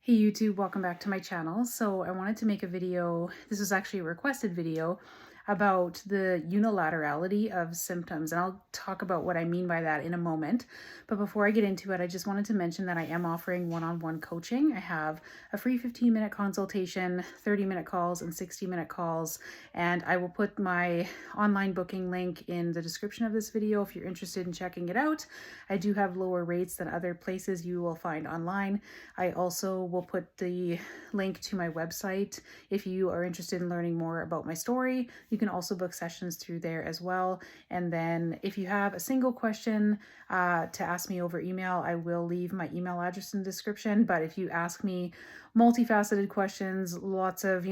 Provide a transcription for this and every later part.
Hey YouTube, welcome back to my channel. So I wanted to make a video, this was actually a requested video, about the unilaterality of symptoms. And I'll talk about what I mean by that in a moment. But before I get into it, I just wanted to mention that I am offering one-on-one coaching. I have a free 15-minute consultation, 30-minute calls, and 60-minute calls. And I will put my online booking link in the description of this video if you're interested in checking it out. I do have lower rates than other places you will find online. I also will put the link to my website if you are interested in learning more about my story. You can also book sessions through there as well. And then if you have a single question to ask me over email, I will leave my email address in the description. But if you ask me multifaceted questions, lots of,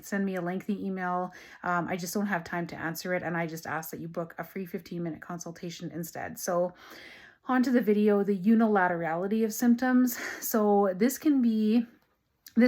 send me a lengthy email. I just don't have time to answer it. And I just ask that you book a free 15-minute consultation instead. So on to the video, the unilaterality of symptoms. So this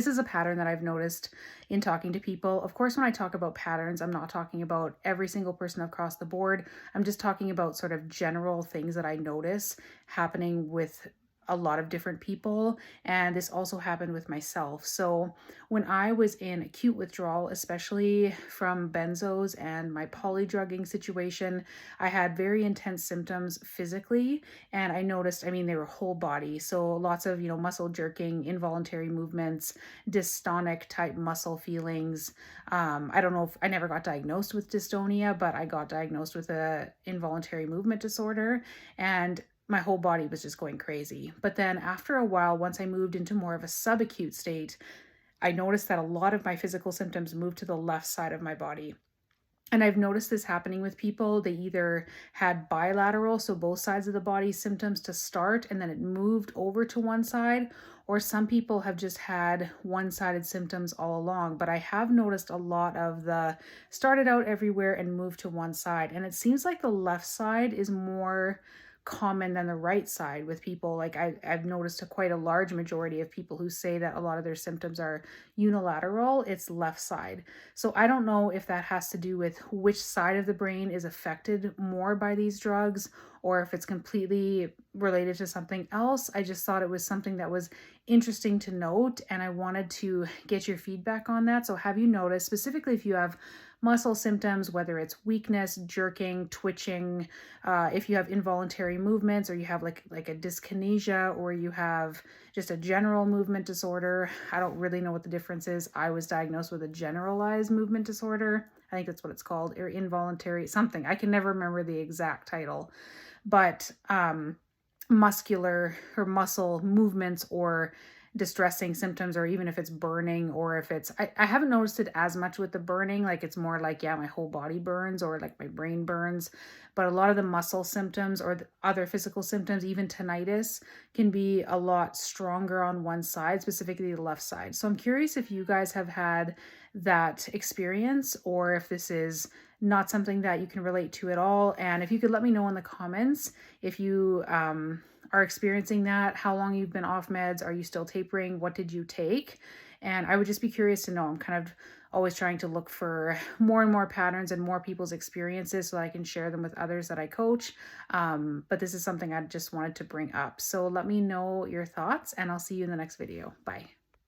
is a pattern that I've noticed in talking to people. Of course, when I talk about patterns, I'm not talking about every single person across the board. I'm just talking about sort of general things that I notice happening with a lot of different people. And this also happened with myself. So when I was in acute withdrawal, especially from benzos and my polydrugging situation, I had very intense symptoms physically. And I noticed, they were whole body. So lots of, muscle jerking, involuntary movements, dystonic type muscle feelings. I don't know if I never got diagnosed with dystonia, but I got diagnosed with a involuntary movement disorder, and my whole body was just going crazy. But then after a while, once I moved into more of a subacute state, I noticed that a lot of my physical symptoms moved to the left side of my body. And I've noticed this happening with people. They either had bilateral, so both sides of the body symptoms to start, and then it moved over to one side, or some people have just had one-sided symptoms all along. But I have noticed a lot of the started out everywhere and moved to one side. And it seems like the left side is more common than the right side with people. Like I've noticed quite a large majority of people who say that a lot of their symptoms are unilateral, it's left side. So I don't know if that has to do with which side of the brain is affected more by these drugs, or if it's completely related to something else. I just thought it was something that was interesting to note, and I wanted to get your feedback on that. So have you noticed, specifically if you have muscle symptoms, whether it's weakness, jerking, twitching, if you have involuntary movements, or you have like a dyskinesia, or you have just a general movement disorder. I don't really know what the difference is. I was diagnosed with a generalized movement disorder. I think that's what it's called, or involuntary something. I can never remember the exact title, but muscular or muscle movements or distressing symptoms, or even if it's burning, or if it's, I haven't noticed it as much with the burning. Like it's more like, yeah, my whole body burns, or like my brain burns. But a lot of the muscle symptoms or the other physical symptoms, even tinnitus, can be a lot stronger on one side, specifically the left side. So I'm curious if you guys have had that experience, or if this is not something that you can relate to at all. And if you could let me know in the comments if you are experiencing that, how long you've been off meds, are you still tapering, what did you take? And I would just be curious to know. I'm kind of always trying to look for more and more patterns and more people's experiences so that I can share them with others that I coach. But this is something I just wanted to bring up. So let me know your thoughts, and I'll see you in the next video. Bye.